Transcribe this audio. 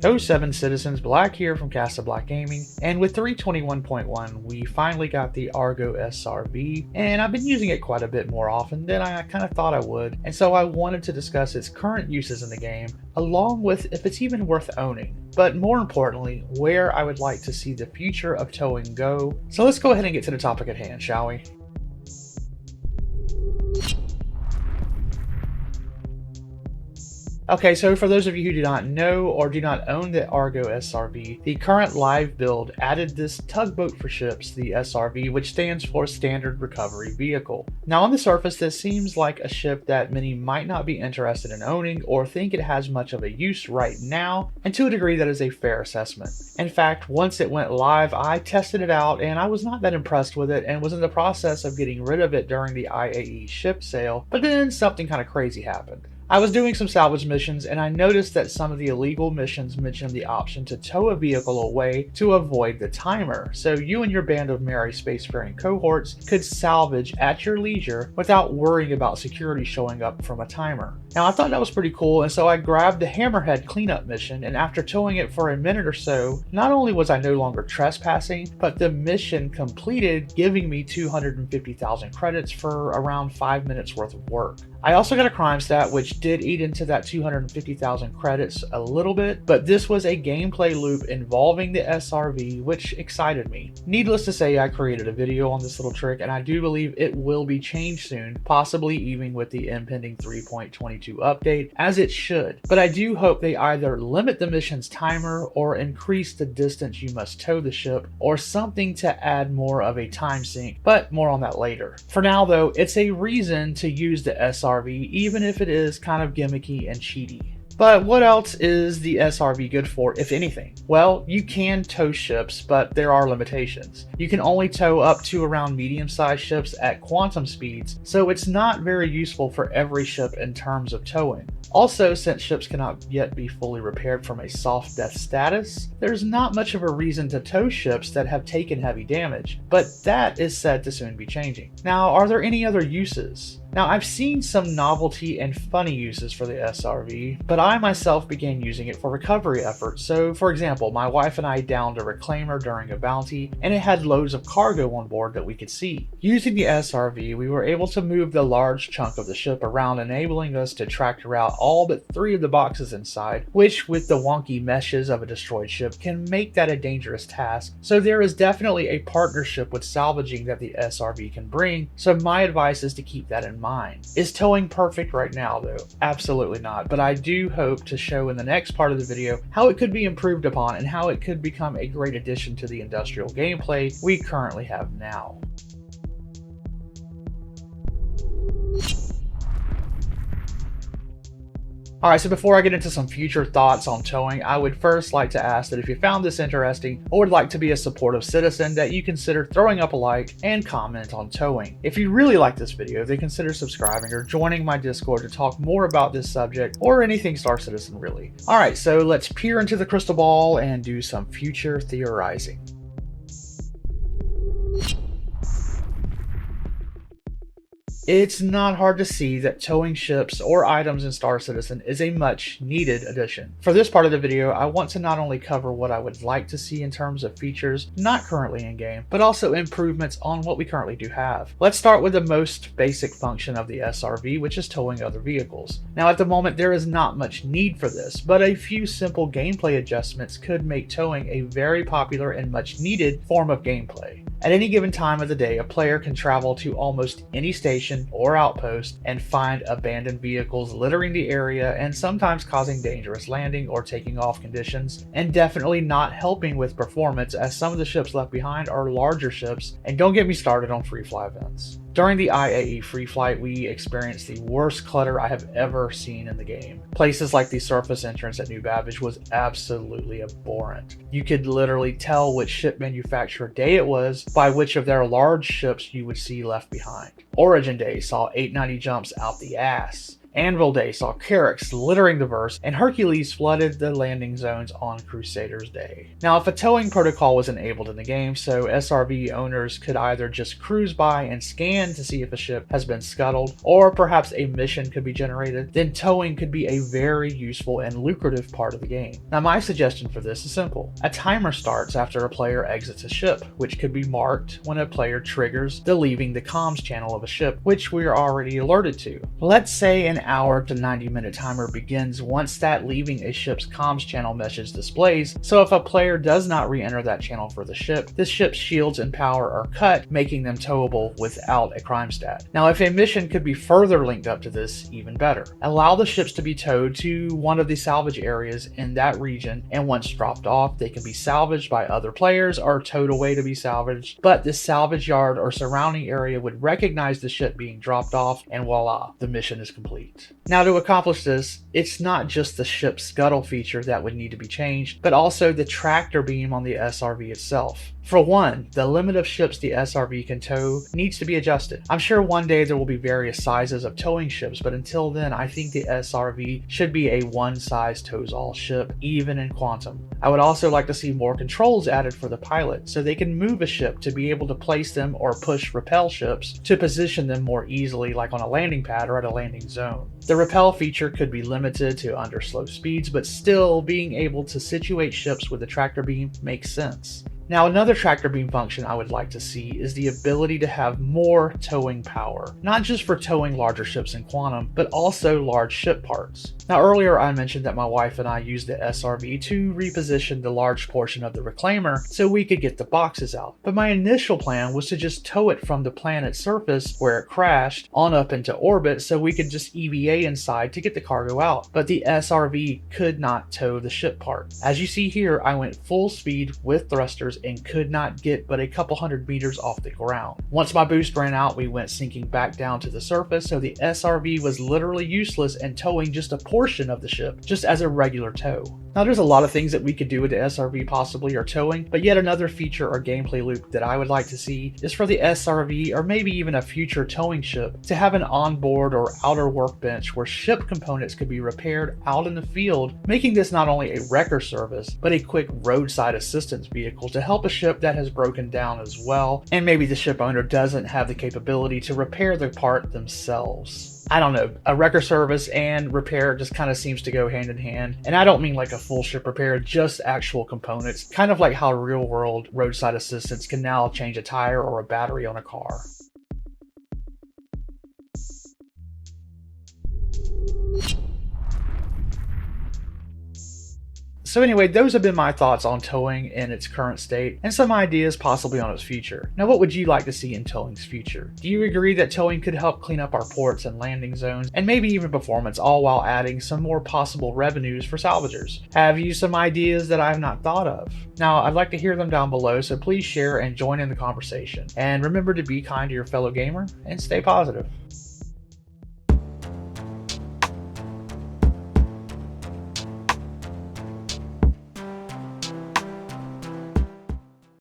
So 7 citizens, Black here from CasaBLACK Gaming, and with 321.1 we finally got the Argo SRV, and I've been using it quite a bit more often than I kind of thought I would, and so I wanted to discuss its current uses in the game, along with if it's even worth owning, but more importantly, where I would like to see the future of towing go. So let's go ahead and get to the topic at hand, shall we? Okay, so for those of you who do not know or do not own the Argo SRV, the current live build added this tugboat for ships, the SRV, which stands for Standard Recovery Vehicle. Now on the surface, this seems like a ship that many might not be interested in owning or think it has much of a use right now, and to a degree that is a fair assessment. In fact, once it went live, I tested it out and I was not that impressed with it and was in the process of getting rid of it during the IAE ship sale, but then something kind of crazy happened. I was doing some salvage missions and I noticed that some of the illegal missions mentioned the option to tow a vehicle away to avoid the timer, so you and your band of merry spacefaring cohorts could salvage at your leisure without worrying about security showing up from a timer. Now I thought that was pretty cool, and so I grabbed the Hammerhead cleanup mission, and after towing it for a minute or so, not only was I no longer trespassing, but the mission completed, giving me 250,000 credits for around 5 minutes worth of work. I also got a crime stat which did eat into that 250,000 credits a little bit, but this was a gameplay loop involving the SRV which excited me. Needless to say, I created a video on this little trick and I do believe it will be changed soon, possibly even with the impending 3.22 update, as it should. But I do hope they either limit the mission's timer or increase the distance you must tow the ship, or something to add more of a time sink, but more on that later. For now though, it's a reason to use the SRV, even if it is kind of gimmicky and cheaty. But what else is the SRV good for, if anything? Well, you can tow ships, but there are limitations. You can only tow up to around medium-sized ships at quantum speeds, so it's not very useful for every ship in terms of towing. Also, since ships cannot yet be fully repaired from a soft death status, there's not much of a reason to tow ships that have taken heavy damage, but that is said to soon be changing. Now, are there any other uses? Now, I've seen some novelty and funny uses for the SRV, but I myself began using it for recovery efforts. So, for example, my wife and I downed a reclaimer during a bounty, and it had loads of cargo on board that we could see. Using the SRV, we were able to move the large chunk of the ship around, enabling us to tractor out all but 3 of the boxes inside, which with the wonky meshes of a destroyed ship can make that a dangerous task. So there is definitely a partnership with salvaging that the SRV can bring, so my advice is to keep that in mind. Is towing perfect right now though? Absolutely not, but I do hope to show in the next part of the video how it could be improved upon and how it could become a great addition to the industrial gameplay we currently have now. Alright, so before I get into some future thoughts on towing, I would first like to ask that if you found this interesting or would like to be a supportive citizen, that you consider throwing up a like and comment on towing. If you really like this video, then consider subscribing or joining my Discord to talk more about this subject or anything Star Citizen really. Alright, so let's peer into the crystal ball and do some future theorizing. It's not hard to see that towing ships or items in Star Citizen is a much needed addition. For this part of the video, I want to not only cover what I would like to see in terms of features not currently in game, but also improvements on what we currently do have. Let's start with the most basic function of the SRV, which is towing other vehicles. Now at the moment there is not much need for this, but a few simple gameplay adjustments could make towing a very popular and much needed form of gameplay. At any given time of the day, a player can travel to almost any station or outpost and find abandoned vehicles littering the area and sometimes causing dangerous landing or taking off conditions, and definitely not helping with performance, as some of the ships left behind are larger ships, and don't get me started on free fly events. During the IAE free flight, we experienced the worst clutter I have ever seen in the game. Places like the surface entrance at New Babbage was absolutely abhorrent. You could literally tell which ship manufacturer day it was by which of their large ships you would see left behind. Origin Day saw 890 jumps out the ass. Anvil Day saw Carracks littering the verse, and Hercules flooded the landing zones on Crusaders Day. Now, if a towing protocol was enabled in the game, so SRV owners could either just cruise by and scan to see if a ship has been scuttled, or perhaps a mission could be generated, then towing could be a very useful and lucrative part of the game. Now, my suggestion for this is simple. A timer starts after a player exits a ship, which could be marked when a player triggers the leaving the comms channel of a ship, which we are already alerted to. Let's say an hour to 90-minute timer begins once that leaving a ship's comms channel message displays, so if a player does not re-enter that channel for the ship, this ship's shields and power are cut, making them towable without a crime stat. Now, if a mission could be further linked up to this, even better. Allow the ships to be towed to one of the salvage areas in that region, and once dropped off, they can be salvaged by other players or towed away to be salvaged, but the salvage yard or surrounding area would recognize the ship being dropped off, and voila, the mission is complete. Now, to accomplish this, it's not just the ship scuttle feature that would need to be changed, but also the tractor beam on the SRV itself. For one, the limit of ships the SRV can tow needs to be adjusted. I'm sure one day there will be various sizes of towing ships, but until then, I think the SRV should be a one-size-tows-all ship, even in Quantum. I would also like to see more controls added for the pilot, so they can move a ship to be able to place them or push repel ships to position them more easily, like on a landing pad or at a landing zone. The repel feature could be limited to under slow speeds, but still being able to situate ships with the tractor beam makes sense. Now, another tractor beam function I would like to see is the ability to have more towing power, not just for towing larger ships in Quantum, but also large ship parts. Now, earlier I mentioned that my wife and I used the SRV to reposition the large portion of the reclaimer so we could get the boxes out. But my initial plan was to just tow it from the planet's surface where it crashed on up into orbit so we could just EVA inside to get the cargo out. But the SRV could not tow the ship part. As you see here, I went full speed with thrusters and could not get but a couple hundred meters off the ground. Once my boost ran out, we went sinking back down to the surface, so the SRV was literally useless and towing just a portion of the ship, just as a regular tow. Now, there's a lot of things that we could do with the SRV possibly or towing, but yet another feature or gameplay loop that I would like to see is for the SRV, or maybe even a future towing ship, to have an onboard or outer workbench where ship components could be repaired out in the field, making this not only a wrecker service, but a quick roadside assistance vehicle to help a ship that has broken down as well, and maybe the ship owner doesn't have the capability to repair the part themselves. I don't know, a wrecker service and repair just kind of seems to go hand in hand. And I don't mean like a full ship repair, just actual components, kind of like how real world roadside assistance can now change a tire or a battery on a car. So anyway, those have been my thoughts on towing in its current state, and some ideas possibly on its future. Now, what would you like to see in towing's future? Do you agree that towing could help clean up our ports and landing zones, and maybe even performance, all while adding some more possible revenues for salvagers? Have you some ideas that I have not thought of? Now, I'd like to hear them down below, so please share and join in the conversation. And remember to be kind to your fellow gamer, and stay positive.